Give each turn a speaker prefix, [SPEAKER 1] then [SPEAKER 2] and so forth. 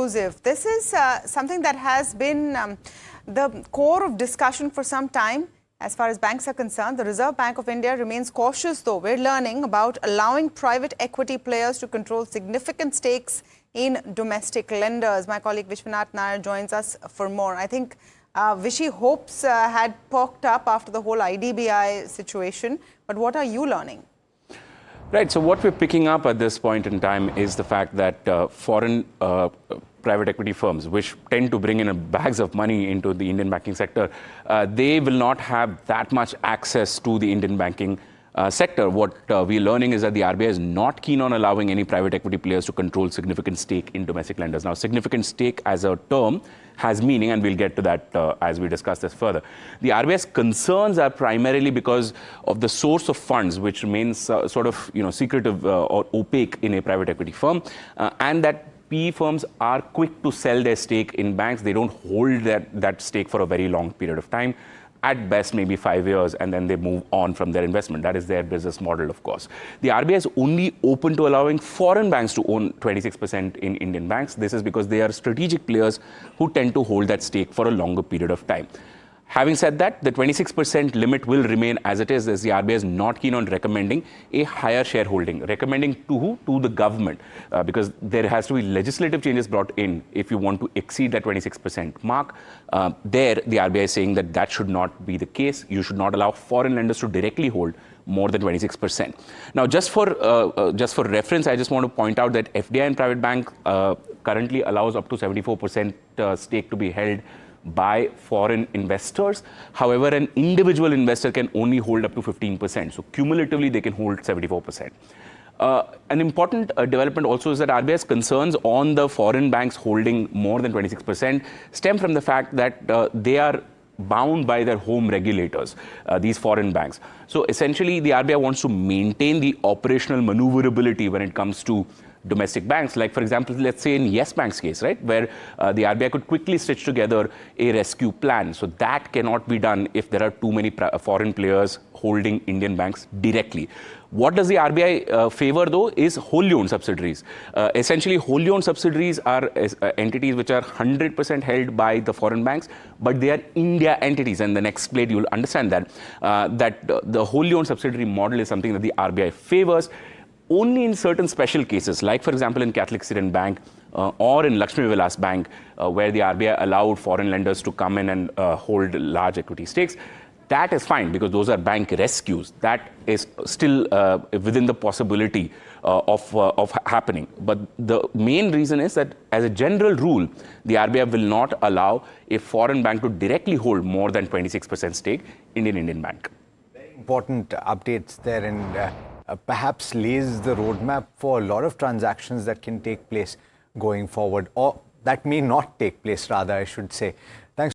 [SPEAKER 1] inclusive. This is something that has been the core of discussion for some time. As far as banks are concerned, the Reserve Bank of India remains cautious, though. We're learning about allowing private equity players to control significant stakes in domestic lenders. My colleague Vishwanath Nair joins us for more. I think Vishy hopes had perked up after the whole IDBI situation. But what are you learning?
[SPEAKER 2] Right. So what we're picking up at this point in time is the fact that foreign private equity firms, which tend to bring in bags of money into the Indian banking sector, they will not have that much access to the Indian banking sector. What we're learning is that the RBI is not keen on allowing any private equity players to control significant stake in domestic lenders. Now, significant stake as a term has meaning, and we'll get to that as we discuss this further. The RBI's concerns are primarily because of the source of funds, which remains sort of secretive or opaque in a private equity firm, and that PE firms are quick to sell their stake in banks. They don't hold that stake for a very long period of time. At best, maybe 5 years, and then they move on from their investment. That is their business model, of course. The RBI is only open to allowing foreign banks to own 26% in Indian banks. This is because they are strategic players who tend to hold that stake for a longer period of time. Having said that, the 26% limit will remain as it is, as the RBI is not keen on recommending a higher shareholding. Recommending to who? To the government, because there has to be legislative changes brought in if you want to exceed that 26% mark. There, the RBI is saying that that should not be the case. You should not allow foreign lenders to directly hold more than 26%. Now, just for reference, I just want to point out that FDI and private bank currently allows up to 74% stake to be held by foreign investors. However, an individual investor can only hold up to 15%. So cumulatively, they can hold 74%. An important development also is that RBI's concerns on the foreign banks holding more than 26% stem from the fact that they are bound by their home regulators, these foreign banks. So essentially, the RBI wants to maintain the operational maneuverability when it comes to domestic banks. Like, for example, let's say in Yes Bank's case, right, where the RBI could quickly stitch together a rescue plan. So that cannot be done if there are too many foreign players holding Indian banks directly. What does the RBI favor, though, is wholly owned subsidiaries. Essentially, wholly owned subsidiaries are entities which are 100% held by the foreign banks, but they are India entities. And the next slide, you'll understand that, the wholly owned subsidiary model is something that the RBI favors. Only in certain special cases, like, for example, in Catholic Syrian Bank or in Lakshmi Vilas Bank, where the RBI allowed foreign lenders to come in and hold large equity stakes, that is fine because those are bank rescues. That is still within the possibility of happening. But the main reason is that, as a general rule, the RBI will not allow a foreign bank to directly hold more than 26% stake in an Indian bank.
[SPEAKER 3] Very important updates there, and perhaps lays the roadmap for a lot of transactions that can take place going forward, or that may not take place, rather, I should say. Thanks.